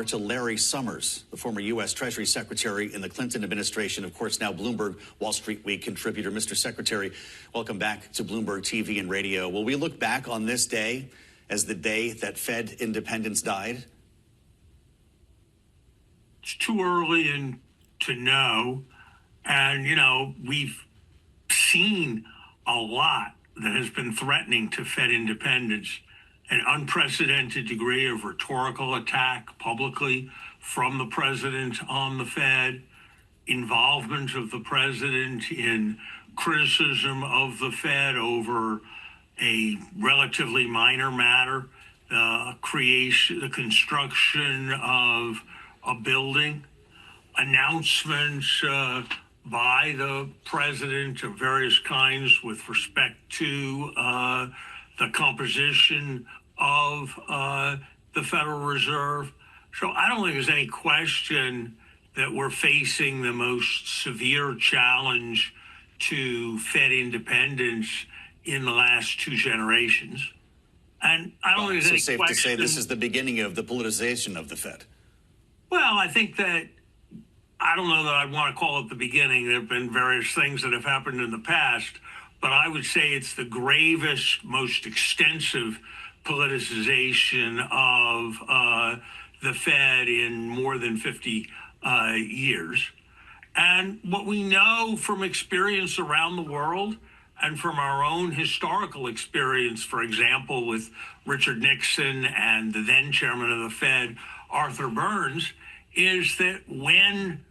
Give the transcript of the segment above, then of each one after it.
To Larry Summers, the former U.S. Treasury Secretary in the Clinton administration, of course, now Bloomberg Wall Street Week contributor. Mr. Secretary, welcome back to Bloomberg TV and radio. Will we look back on this day as the day that Fed independence died? It's too early to know. And, you know, we've seen a lot that has been threatening to Fed independence. An unprecedented degree of rhetorical attack publicly from the president on the Fed, involvement of the president in criticism of the Fed over a relatively minor matter, the construction of a building, announcements by the president of various kinds with respect to the composition of the Federal Reserve. So I don't think there's any question that we're facing the most severe challenge to Fed independence in the last two generations. And I don't think there's any safe question. To say this is the beginning of the politicization of the Fed. Well, I think that I don't know that I'd want to call it the beginning. There have been various things that have happened in the past, but I would say it's the gravest, most extensive politicization of the Fed in more than 50 years. And what we know from experience around the world and from our own historical experience, for example, with Richard Nixon and the then chairman of the Fed, Arthur Burns, is that when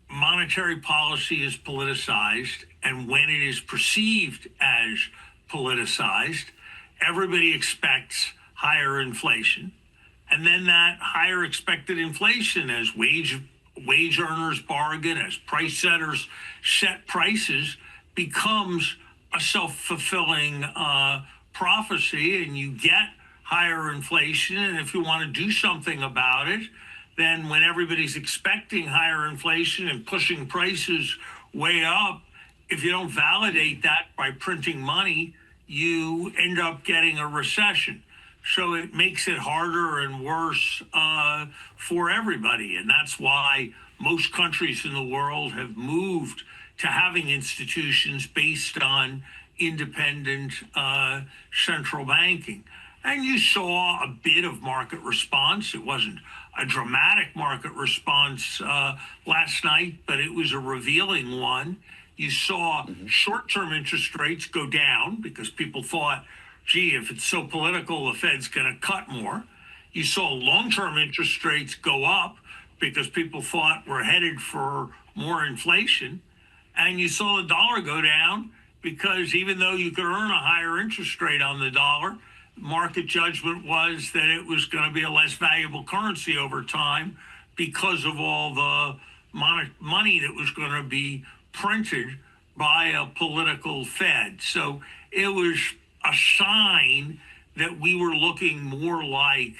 monetary policy is politicized and when it is perceived as politicized, everybody expects higher inflation. And then that higher expected inflation, as wage earners bargain, as price setters set prices, becomes a self-fulfilling prophecy, and you get higher inflation. And if you want to do something about it, then when everybody's expecting higher inflation and pushing prices way up, if you don't validate that by printing money, you end up getting a recession. So it makes it harder and worse for everybody. And that's why most countries in the world have moved to having institutions based on independent central banking. And you saw a bit of market response. It wasn't a dramatic market response last night, but it was a revealing one. You saw short-term interest rates go down because people thought, gee, if it's so political, the Fed's going to cut more. You saw long-term interest rates go up because people thought we're headed for more inflation. And you saw the dollar go down because even though you could earn a higher interest rate on the dollar, market judgment was that it was going to be a less valuable currency over time because of all the money that was going to be printed by a political Fed. So it was a sign that we were looking more like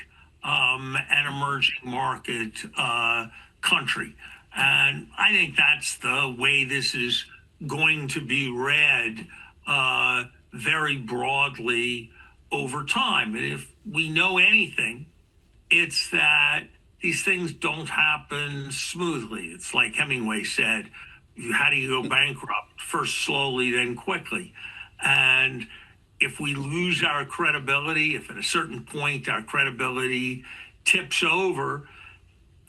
an emerging market country. And I think that's the way this is going to be read very broadly over time. And if we know anything, it's that these things don't happen smoothly. It's like Hemingway said, how do you go bankrupt? First slowly, then quickly. And if we lose our credibility, if at a certain point our credibility tips over,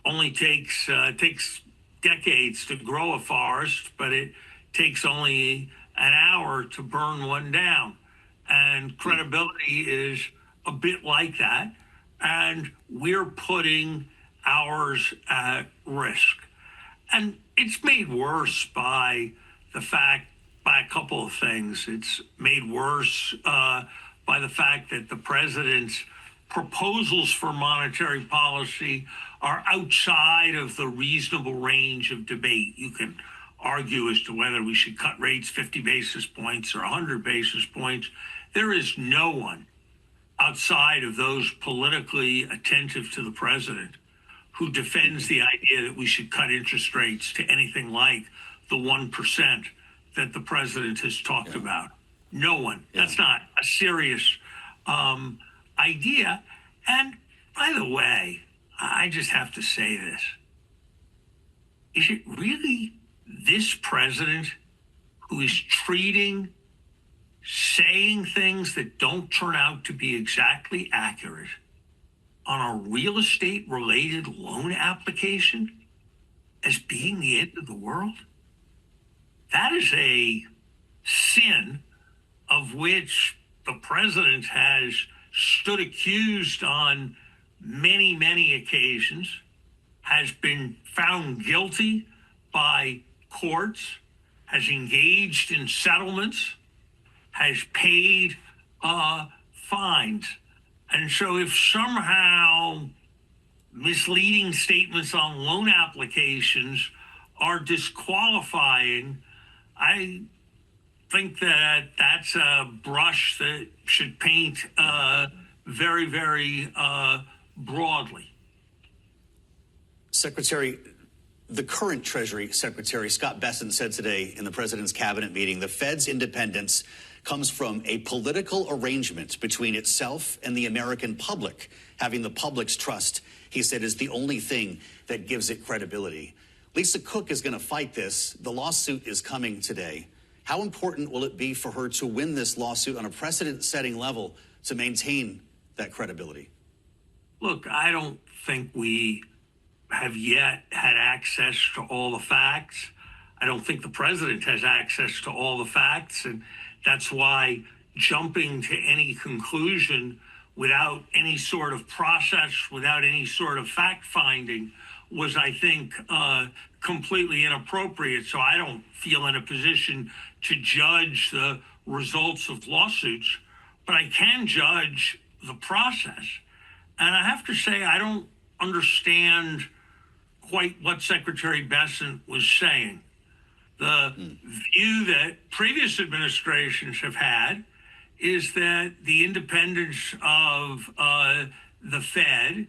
only takes decades to grow a forest, but it takes only an hour to burn one down. And credibility is a bit like that. And we're putting ours at risk. And it's made worse by a couple of things. It's made worse by the fact that the president's proposals for monetary policy are outside of the reasonable range of debate. You can argue as to whether we should cut rates 50 basis points or 100 basis points. There is no one outside of those politically attentive to the president who defends the idea that we should cut interest rates to anything like the 1% that the president has talked about. No one. That's not a serious idea. And by the way, I just have to say this. Is it really this president who is saying things that don't turn out to be exactly accurate on a real estate related loan application as being the end of the world? That is a sin of which the president has stood accused on many, many occasions, has been found guilty by courts, has engaged in settlements, has paid fines. And so if somehow misleading statements on loan applications are disqualifying, I think that that's a brush that should paint very, very broadly. Secretary, the current Treasury Secretary, Scott Bessent, said today in the president's cabinet meeting, the Fed's independence comes from a political arrangement between itself and the American public. Having the public's trust, he said, is the only thing that gives it credibility. Lisa Cook is going to fight this. The lawsuit is coming today. How important will it be for her to win this lawsuit on a precedent-setting level to maintain that credibility? Look, I don't think we have yet had access to all the facts. I don't think the president has access to all the facts, and that's why jumping to any conclusion without any sort of process, without any sort of fact-finding was, I think, completely inappropriate. So I don't feel in a position to judge the results of lawsuits, but I can judge the process. And I have to say, I don't understand quite what Secretary Bessent was saying. The view that previous administrations have had is that the independence of the Fed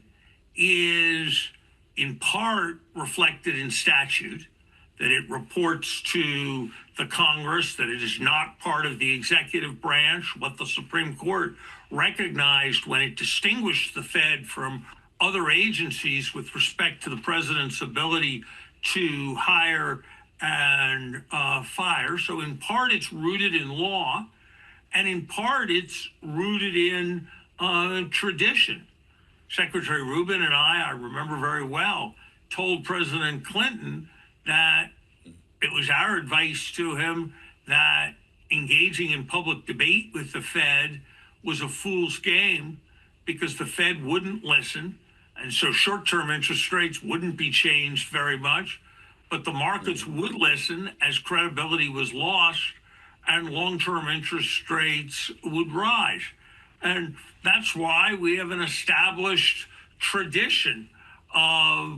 is in part reflected in statute, that it reports to the Congress, that it is not part of the executive branch. What the Supreme Court recognized when it distinguished the Fed from other agencies with respect to the president's ability to hire and fire. So in part, it's rooted in law, and in part, it's rooted in tradition. Secretary Rubin and I remember very well, told President Clinton that it was our advice to him that engaging in public debate with the Fed was a fool's game because the Fed wouldn't listen. And so short-term interest rates wouldn't be changed very much, but the markets would listen as credibility was lost and long-term interest rates would rise. And that's why we have an established tradition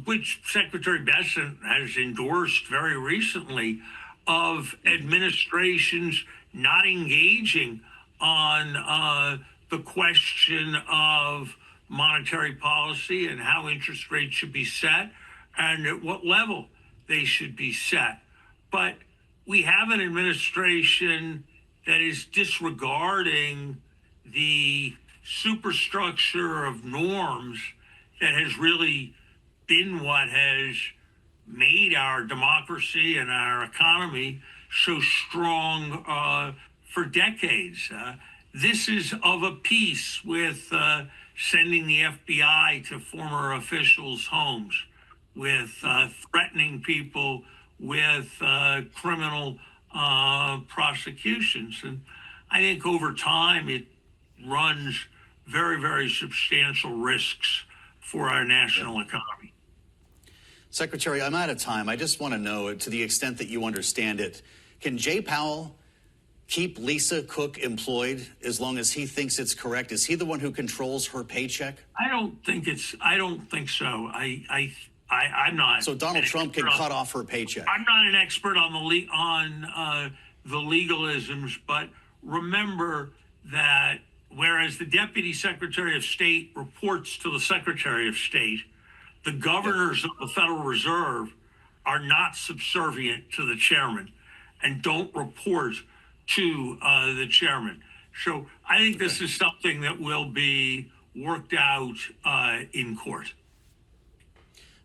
which Secretary Bessent has endorsed very recently, of administrations not engaging on the question of monetary policy and how interest rates should be set and at what level they should be set. But we have an administration that is disregarding the superstructure of norms that has really been what has made our democracy and our economy so strong for decades. This is of a piece with sending the FBI to former officials' homes, with threatening people with criminal prosecutions. And I think over time it runs very, very substantial risks for our national economy. Secretary, I'm out of time. I just want to know, to the extent that you understand it, can Jay Powell keep Lisa Cook employed as long as he thinks it's correct? Is he the one who controls her paycheck? I don't think so. I'm not. So Donald Trump can cut off her paycheck. I'm not an expert on the legalisms, but remember that whereas the Deputy Secretary of State reports to the Secretary of State, the governors of the Federal Reserve are not subservient to the chairman and don't report to the chairman. So I think this is something that will be worked out in court.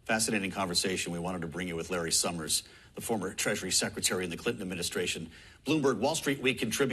Fascinating conversation we wanted to bring you with Larry Summers, the former Treasury Secretary in the Clinton administration. Bloomberg Wall Street Week contributor.